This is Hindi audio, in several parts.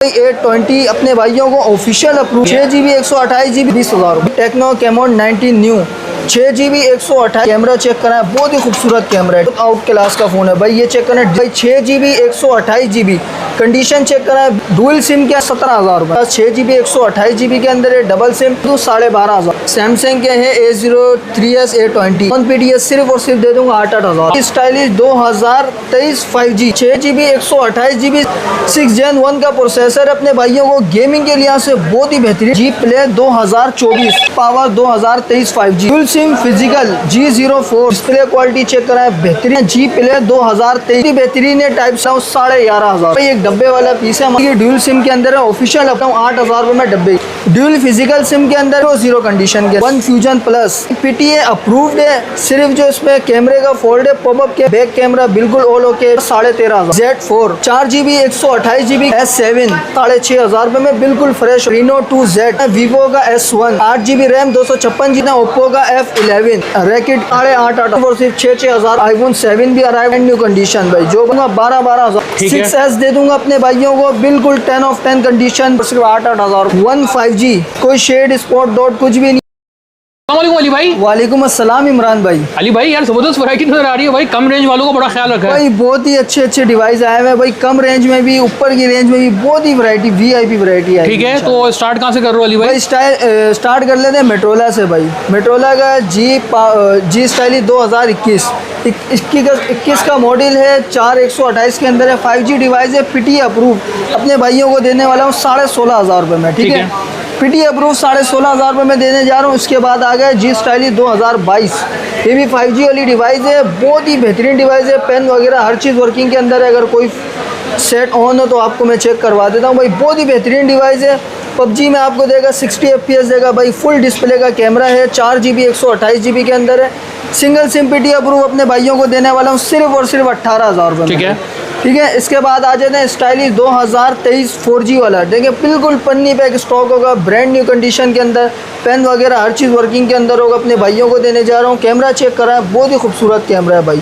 भाई 820 अपने भाइयों को official approve. 6GB 128GB 20,000। Tecno Camon 19 new 6GB 128 camera check कराएं, बहुत ही खूबसूरत कैमरा है, आउट क्लास का फ़ोन है भाई। ये चेक करें भाई 6GB 128GB कंडीशन चेक कराएं। डुअल सिम क्या 17,000 रुपये। 6GB 128GB के अंदर है, डबल सिम तो 12,500। सैमसंग के है A03s A20 PTS सिर्फ और सिर्फ दे दूंगा 8,000। Stylish 2023 5G 6GB 128GB 6 Gen 1 का प्रोसेसर अपने भाइयों को गेमिंग के लिए से बहुत ही बेहतरीन। G play 2024 power 2023 5G dual SIM physical G04 display quality check कराएं बेहतरीन। जी प्ले 2023 बेहतरीन है, टाइप साउंड 11,500। एक डब्बे वाला पीस है, ड्यूल सिम के अंदर है, ऑफिशियल अपना 8,000 रुपये में डब्बे। ड्यूल फिजिकल सिम के अंदर वो 0 कंडीशन के 1 फ्यूजन प्लस PTA अप्रूव्ड है। सिर्फ जो इसमें कैमरे का फोल्ड है पॉपअप के बैक कैमरा बिल्कुल all okay 13,500। Z4 4GB 128GB S7 6,500 रुपये में बिल्कुल फ्रेश। Reno 2Z वीवो का S1 8GB RAM 256GB Oppo का F11 रैकेट 8,800 और सिर्फ 6,000। iPhone 7 भी अराइव न्यू कंडीशन भाई जो 12,000। 6S दे दूंगा अपने भाइयों को बिल्कुल 10 of 10 कंडीशन सिर्फ 8,000। 1 5G कोई शेड स्पॉट डॉट कुछ भी नहीं। अली भाई वालेकुम अस्सलाम इमरान भाई। अली भाई यार जबरदस्त वैरायटी नजर आ रही है भाई, कम रेंज वालों को बड़ा ख्याल रखा है भाई। बहुत ही अच्छे डिवाइस आए हुए हैं भाई, कम रेंज में भी ऊपर की रेंज में भी बहुत ही वैरायटी VIP वैरायटी है। ठीक है, तो स्टार्ट कहाँ से कर रहे हो अली भाई? स्टार्ट कर लेते हैं मेट्रोला से भाई। मेट्रोला का जी स्टाइलिश 2021 का मॉडल है, 4128 के अंदर है, 5G डिवाइस है, PTA अप्रूव अपने भाइयों को देने वाला हूँ 16,500 रुपये में। ठीक है, PTA अप्रूव 16,500 रुपये में देने जा रहा हूँ। उसके बाद आ गया जी स्टाइलिश 2022, ये भी 5G वाली डिवाइस है, बहुत ही बेहतरीन डिवाइस है, पेन वगैरह हर चीज़ वर्किंग के अंदर है। अगर कोई सेट ऑन हो तो आपको मैं चेक करवा देता हूँ भाई, बहुत ही बेहतरीन डिवाइस है। PUBG में आपको देगा 60 FPS देगा भाई, फुल डिस्प्ले का कैमरा है, 4GB 128GB के अंदर है, सिंगल सिम PTA अप्रूव अपने भाइयों को देने वाला हूँ सिर्फ और सिर्फ 18,000 रुपये। ठीक है, ठीक है। इसके बाद आ जाते हैं स्टाइलिश 2023 4G वाला, देखिए बिल्कुल पन्नी पैक स्टॉक होगा, ब्रांड न्यू कंडीशन के अंदर, पेन वगैरह हर चीज़ वर्किंग के अंदर होगा, अपने भाइयों को देने जा रहा हूँ। कैमरा चेक करा, बहुत ही खूबसूरत कैमरा है भाई।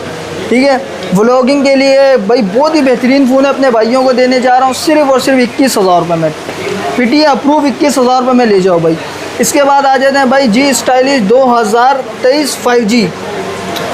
ठीक है, व्लॉगिंग के लिए भाई बहुत ही बेहतरीन फ़ोन है, अपने भाइयों को देने जा रहा हूँ सिर्फ और सिर्फ 21,000 रुपये में। PTA अप्रूव 21,000 रुपये में ले जाओ भाई। इसके बाद आ जाते हैं भाई जी स्टाइलिश 2023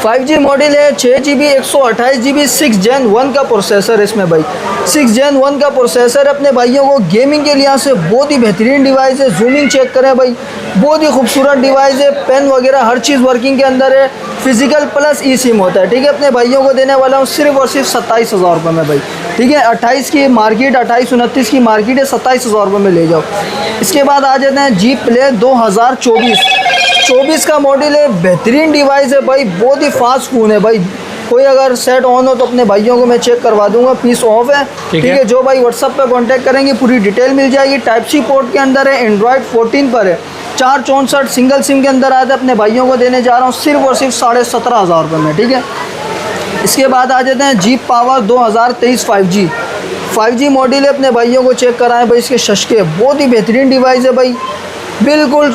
5G मॉडल है, 6GB 128GB 6 Gen 1 का प्रोसेसर है इसमें भाई, 6 Gen 1 का प्रोसेसर अपने भाइयों को गेमिंग के लिए से बहुत ही बेहतरीन डिवाइस है। जूमिंग चेक करें भाई, बहुत ही खूबसूरत डिवाइस है, पेन वगैरह हर चीज़ वर्किंग के अंदर है, फिजिकल प्लस eSIM होता है। ठीक है, अपने भाइयों को देने वाला हूँ सिर्फ और सिर्फ 27,000 रुपये में भाई। ठीक है, 28 की मार्केट, 28-29 की मार्केट है, 27,000 रुपये में ले जाओ। इसके बाद आ जाते हैं जी प्ले 2024 का मॉडल है, बेहतरीन डिवाइस है भाई, बहुत ही फास्ट फ़ोन है भाई। कोई अगर सेट ऑन हो तो अपने भाइयों को मैं चेक करवा दूंगा, पीस ऑफ है। ठीक है, जो भाई व्हाट्सअप पे कांटेक्ट करेंगे पूरी डिटेल मिल जाएगी। टाइप सी पोर्ट के अंदर है, एंड्रॉयड 14 पर है, 464 सिंगल सिम के अंदर आया था, अपने भाइयों को देने जा रहा हूँ सिर्फ और सिर्फ 17,500 रुपये में। ठीक है, इसके बाद आ जाते हैं जी पावर 2023 5G मॉडल है, अपने भाइयों को चेक कराएं भाई। इसके शशके बहुत ही बेहतरीन डिवाइस है भाई, बिल्कुल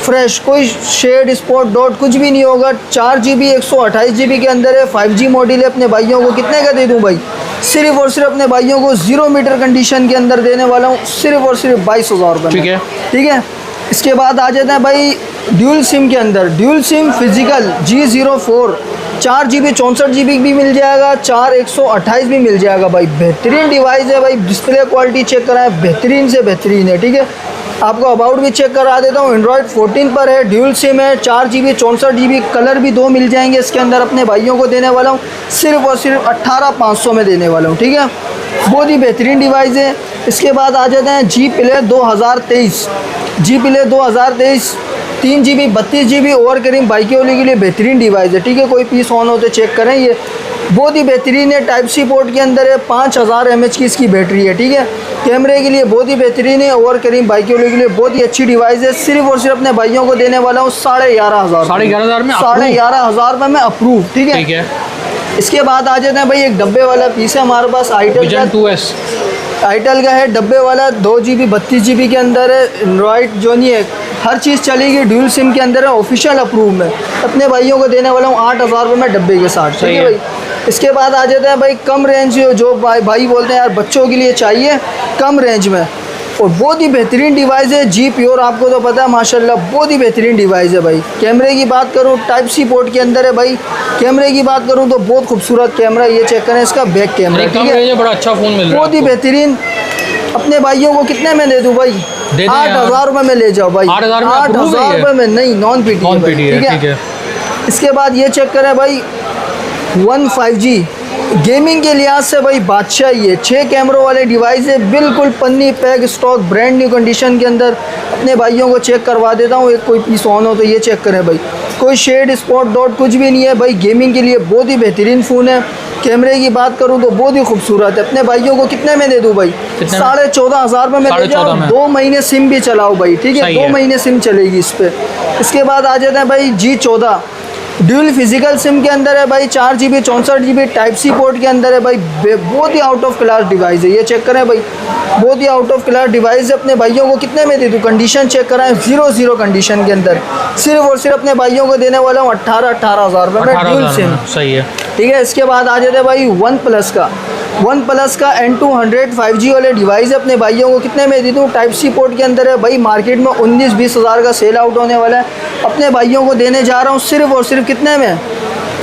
फ्रेश, कोई शेड स्पॉट डॉट कुछ भी नहीं होगा। 4GB 128GB के अंदर है, 5G मॉडल है, अपने भाइयों को कितने का दे दूं भाई? सिर्फ और सिर्फ अपने भाइयों को 0 मीटर कंडीशन के अंदर देने वाला हूँ सिर्फ और सिर्फ 22,000 रुपये। ठीक है, ठीक है। इसके बाद आ जाता है भाई ड्यूल सिम के अंदर, dual SIM physical G04 4GB 64GB भी मिल जाएगा, 128 भी मिल जाएगा भाई। बेहतरीन डिवाइस है भाई, डिस्प्ले क्वालिटी चेक कराएं, बेहतरीन से बेहतरीन है। ठीक है, आपको अबाउट भी चेक करा देता हूँ। एंड्रॉयड 14 पर है, ड्यूल सिम है, 4GB 64GB, कलर भी 2 मिल जाएंगे इसके अंदर, अपने भाइयों को देने वाला हूँ सिर्फ और सिर्फ 18,500 में देने वाला हूँ। ठीक है, बहुत ही बेहतरीन डिवाइस है। इसके बाद आ जाते हैं जी प्ले 2023 3GB 32GB ओवर करीम बाइक वाले के लिए बेहतरीन डिवाइस है। ठीक है, कोई पीस ऑन हो तो चेक करें, ये बहुत ही बेहतरीन है। टाइप सी पोर्ट के अंदर है, 5000 mAh की इसकी बैटरी है। ठीक है, कैमरे के लिए बहुत ही बेहतरीन है, ओवर करीम बाइक वाले के लिए बहुत ही अच्छी डिवाइस है। सिर्फ और सिर्फ अपने भाइयों को देने वाला हूँ 11,500 में 11,500 रुपये में अप्रूव। ठीक है, इसके बाद आ जाते हैं भाई एक डब्बे वाला पीस है हमारे पास, आईटेल का है, डब्बे वाला 2GB 32GB के अंदर है, एंड्रॉयड जो नहीं है हर चीज़ चलेगी, ड्यूल सिम के अंदर है, ऑफिशियल अप्रूव में अपने भाइयों को देने वाला हूँ 8,000 रुपये में डब्बे के साथ। ठीक है भाई, इसके बाद आ जाते हैं भाई कम रेंज, जो भाई बोलते हैं यार बच्चों के लिए चाहिए कम रेंज में, और बहुत ही बेहतरीन डिवाइस है जी प्योर, आपको तो पता है माशाल्लाह बहुत ही बेहतरीन डिवाइस है भाई। कैमरे की बात करूँ टाइप सी पोर्ट के अंदर है भाई, कैमरे की बात करूँ तो बहुत खूबसूरत कैमरा, ये चेक करें इसका बैक कैमरा, ठीक है बड़ा अच्छा फ़ोन मिल रहा है, बहुत ही बेहतरीन। अपने भाइयों को कितने में दे दूँ भाई? 8,000 रुपये में ले जाओ भाई, 8,000 रुपये में, नहीं नॉन पीटी, ठीक है। इसके बाद ये चेक करें भाई 15G गेमिंग के लिहाज से भाई बादशाह, ये 6 कैमरों वाले डिवाइस है, बिल्कुल पन्नी pack stock brand new condition के अंदर। अपने भाइयों को चेक करवा देता हूँ, एक कोई पीस ऑन हो तो ये चेक करें भाई, कोई शेड स्पॉट डॉट कुछ भी नहीं है भाई, गेमिंग के लिए बहुत ही बेहतरीन फ़ोन है। कैमरे की बात करूँ तो बहुत ही खूबसूरत है। अपने भाइयों को कितने में दे दूँ भाई? 14,500 रुपये में ले जाओ, 2 महीने सिम भी चलाओ भाई, ठीक है, 2 महीने सिम चलेगी इस पर। इसके बाद आ जाते हैं भाई G14 ड्यूल फिजिकल सिम के अंदर है भाई, 4GB 64GB type C port के अंदर है भाई, बहुत ही आउट ऑफ क्लास डिवाइस है, ये चेक करें भाई, बहुत ही आउट ऑफ क्लास डिवाइस है। अपने भाइयों को कितने में दे दूँ? कंडीशन चेक कराएं 0 कंडीशन के अंदर, सिर्फ और सिर्फ अपने भाइयों को देने वाला हूँ 18,000 रुपये में ड्यूल सिम, सही है, ठीक है। इसके बाद आ जाते हैं भाई वन प्लस का N200 5G वाले डिवाइस है, अपने भाइयों को कितने में दे दूँ? टाइप सी पोर्ट के अंदर है भाई, मार्केट में 19-20 हज़ार का सेल आउट होने वाला है, अपने भाइयों को देने जा रहा हूँ सिर्फ और सिर्फ कितने में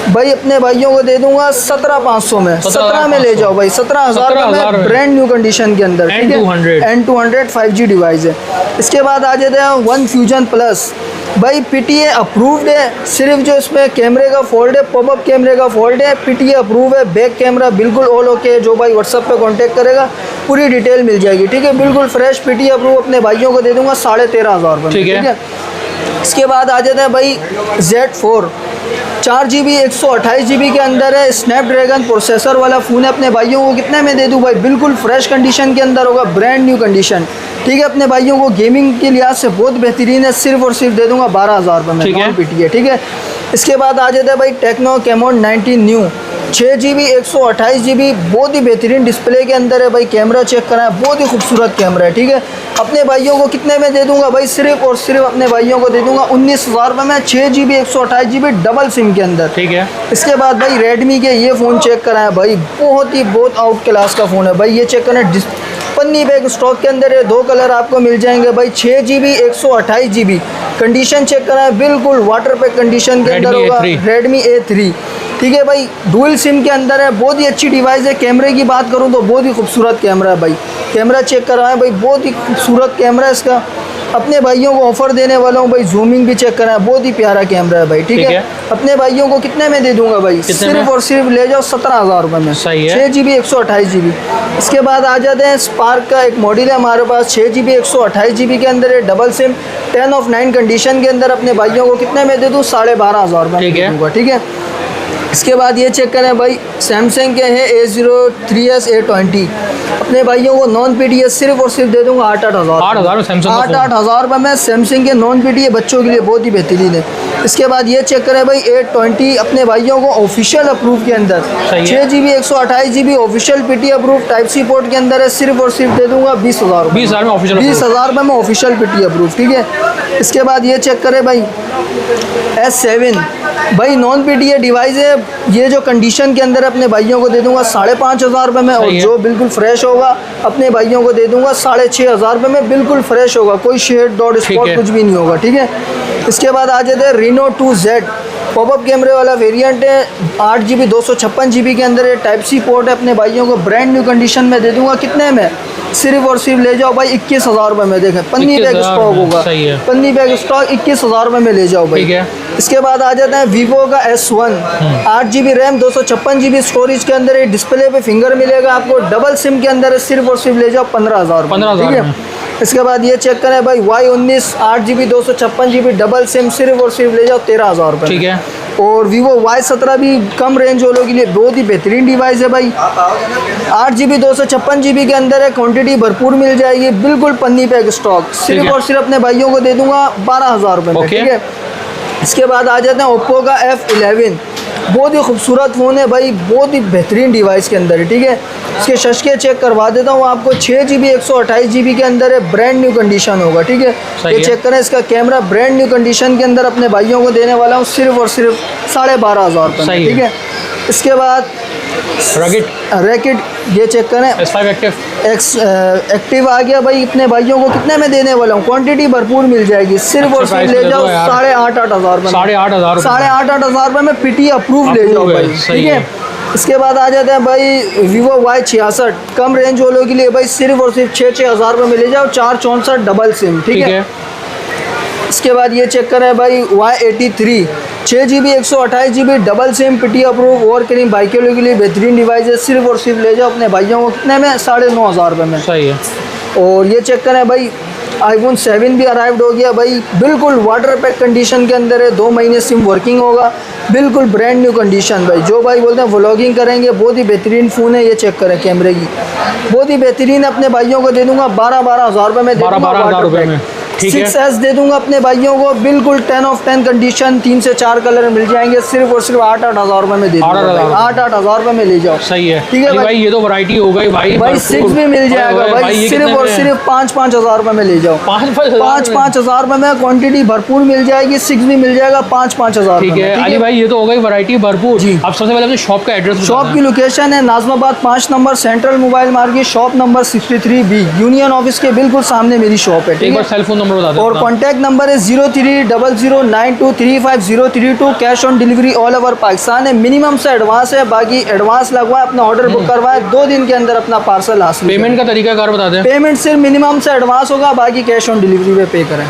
भाई? अपने भाइयों को दे दूंगा 17,500 में, 17 में ले जाओ भाई, 17,000 में ब्रांड न्यू कंडीशन के अंदर, ठीक है, N200 5G डिवाइस है। इसके बाद आ जाते हैं वन फ्यूजन प्लस भाई, PTA अप्रूव्ड है, सिर्फ जो इसमें कैमरे का फोल्ड है, पॉपअप कैमरे का फोल्ड है, PTA अप्रूव है, बैक कैमरा बिल्कुल ऑल ओके है, जो भाई व्हाट्सअप पे कांटेक्ट करेगा पूरी डिटेल मिल जाएगी, ठीक है, बिल्कुल फ्रेश PTA अप्रूव। अपने भाइयों को दे दूंगा 13,500 रुपये, ठीक है। इसके बाद आ जाता है भाई Z4 4GB 128GB के अंदर है, स्नैपड्रैगन प्रोसेसर वाला फ़ोन है। अपने भाइयों को कितने में दे दूँ भाई? बिल्कुल फ्रेश कंडीशन के अंदर होगा, ब्रांड न्यू कंडीशन, ठीक है। अपने भाइयों को गेमिंग के लिहाज से बहुत बेहतरीन है, सिर्फ और सिर्फ दे दूंगा 12,000 रुपये में, नॉन पीटी है, ठीक है। इसके बाद आ जाता है भाई techno Camon 19 new 6GB 128GB, बहुत ही बेहतरीन डिस्प्ले के अंदर है भाई, कैमरा चेक कराएं, बहुत ही खूबसूरत कैमरा है, ठीक है। अपने भाइयों को कितने में दे दूंगा भाई? सिर्फ और सिर्फ अपने भाइयों को दे दूंगा 19,000 रुपये में, 6GB 128GB डबल सिम के अंदर, ठीक है। इसके बाद भाई रेडमी के ये फ़ोन चेक कराएं भाई, बहुत आउट क्लास का फ़ोन है भाई, ये चेक करें, पन्नी बैग स्टॉक के अंदर है, 2 कलर आपको मिल जाएंगे भाई, 6GB 128GB, कंडीशन चेक कराएं, बिल्कुल वाटर पैक कंडीशन के अंदर होगा, रेडमी A3, ठीक है भाई, डुअल सिम के अंदर है, बहुत ही अच्छी डिवाइस है। कैमरे की बात करूं तो बहुत ही खूबसूरत कैमरा है भाई, कैमरा चेक कराएं भाई, बहुत ही खूबसूरत कैमरा है इसका। अपने भाइयों को ऑफर देने वाला हूं भाई, जूमिंग भी चेक कराएं, बहुत ही प्यारा कैमरा है भाई, ठीक है। अपने भाइयों को कितने में दे दूंगा भाई? सिर्फ और सिर्फ ले जाओ 17,000 रुपये में, 6GB 128GB। इसके बाद आ जाते हैं स्पार्क का एक मॉडल है हमारे पास, 6GB 128GB के अंदर है, डबल सिम 10 of 9 कंडीशन के अंदर। अपने भाइयों को कितने में दे दूँ? 12,500 रुपये में दूँगा, ठीक है। इसके बाद ये चेक करें भाई, सैमसंग के हैं A03s A20, अपने भाइयों को नॉन पीटीए सिर्फ और सिर्फ दे दूंगा 8,000 रुपये में, सैमसंग के नॉन पीटीए बच्चों के लिए बहुत ही बेहतरीन है। इसके बाद ये चेक करें भाई A20, अपने भाइयों को ऑफिशियल अप्रूव के अंदर, 6GB 128GB official PTA approve type C port के अंदर है, सिर्फ और सिर्फ दे दूंगा 20,000 रुपये में ऑफिशियल पीटीए अप्रूव, ठीक है। इसके बाद ये चेक करें भाई S7 भाई, नॉन पीटीए डिवाइस है, ये जो कंडीशन के अंदर अपने भाइयों को दे दूंगा 5,500 रुपये में, और जो बिल्कुल फ्रेश होगा अपने भाइयों को दे दूंगा 6,500 रुपये में, बिल्कुल फ्रेश होगा, कोई शेड डॉट स्पॉट कुछ भी नहीं होगा, ठीक है। इसके बाद आ जाते हैं Reno 2Z पॉपअप कैमरे वाला वेरिएंट है, 8GB 256GB के अंदर है, टाइप सी पोर्ट है। अपने भाइयों को ब्रांड न्यू कंडीशन में दे दूंगा कितने में? सिर्फ और सिर्फ ले जाओ भाई 21,000 रुपये में, देखें पन्नी बैग स्टॉक होगा, पन्नी बैग स्टॉक 21,000 रुपये में ले जाओ भाई, ठीक है। इसके बाद आ जाता है वीवो का S1 8GB RAM 256GB storage के अंदर है, डिस्प्ले पे फिंगर मिलेगा आपको, डबल सिम के अंदर है, सिर्फ और सिर्फ ले जाओ 15,000 रुपये, ठीक है। इसके बाद ये चेक करें भाई Y19 8GB 256GB double SIM, सिर्फ और सिर्फ ले जाओ 13,000 रुपये, ठीक है। और Vivo Y17 भी कम रेंज वालों के लिए बहुत ही बेहतरीन डिवाइस है भाई, 8GB 256GB के अंदर है, क्वांटिटी भरपूर मिल जाएगी, बिल्कुल पन्नी पैक स्टॉक, सिर्फ और सिर्फ अपने भाइयों को दे दूंगा 12,000 रुपये में, ठीक है। इसके बाद आ जाते हैं ओप्पो का F11 बहुत ही खूबसूरत फ़ोन है भाई, बहुत ही बेहतरीन डिवाइस के अंदर है। ठीक है, इसके शशके चेक करवा देता हूँ आपको। 6GB 128GB के अंदर है, ब्रांड न्यू कंडीशन होगा। ठीक है, ये चेक करें, इसका कैमरा ब्रांड न्यू कंडीशन के अंदर अपने भाइयों को देने वाला हूँ सिर्फ और सिर्फ 12,500 रुपये में। ठीक है, इसके बाद रैकेट ये चेक करें, S5 एक्टिव आ गया भाई। अपने भाइयों को कितने में देने वाला हूँ, क्वांटिटी भरपूर मिल जाएगी, सिर्फ और सिर्फ ले जाओ 8,500 रुपये, 8,500 रुपये में पीटी अप्रूव ले जाओ भाई। ठीक है, इसके बाद आ जाते हैं भाई Vivo Y66, कम रेंज वालों के लिए भाई सिर्फ और सिर्फ 6,000 रुपये में ले जाओ, 464 डबल सिम। ठीक है, इसके बाद ये चेक करें भाई Y83, 6GB 128GB double SIM, PT approve, और करीम बाइकों के लिए बेहतरीन डिवाइस है, सिर्फ और सिर्फ ले जाओ अपने भाइयों को कितने में, 9,500 रुपये में। सही है। और ये चेक करें भाई iPhone 7 भी अराइव्ड हो गया भाई, बिल्कुल वाटर पैक कंडीशन के अंदर है, 2 महीने सिम वर्किंग होगा, बिल्कुल ब्रांड न्यू कंडीशन भाई। जो भाई बोलते हैं व्लॉगिंग करेंगे, बहुत ही बेहतरीन फ़ोन है। ये चेक करें कैमरे की, बहुत ही बेहतरीन, अपने भाइयों को दे दूंगा 12,000 रुपये में, 12,000 रुपये में। 6S दे दूंगा अपने भाइयों को, बिल्कुल 10 of 10 कंडीशन, 3 से 4 कलर मिल जाएंगे, सिर्फ और सिर्फ 8,000 रुपये में दे दूंगा, 8,000 रुपये में ले जाओ। सही है। ठीक है भाई, ये तो वैरायटी हो गई भाई। 6 भी मिल जाएगा भाई, सिर्फ और सिर्फ 5,000 रुपये में ले जाओ। 5,000 रुपये में क्वांटिटी भरपूर मिल जाएगी, 6 भी मिल जाएगा 5,000 ठीक है अली भाई, ये तो हो गई वैरायटी भरपूर जी। अब सबसे पहले अपने शॉप का एड्रेस, शॉप की लोकेशन है Najmabad 5 number, central mobile market, shop number 63B, union office के बिल्कुल सामने मेरी शॉप है। एक बार सेल फोन नंबर बता दो। और कॉन्टैक्ट नंबर है 0300923503 cash on delivery all over Pakistan है। मिनिमम से एडवांस है, बाकी एडवांस लगवाए, अपना ऑर्डर बुक करवाए, 2 दिन के अंदर अपना पार्सल हासिल। पेमेंट का तरीका कार बता दें। पेमेंट सिर्फ मिनिमम से एडवांस होगा, बाकी कैश ऑन डिलीवरी पे पे करें।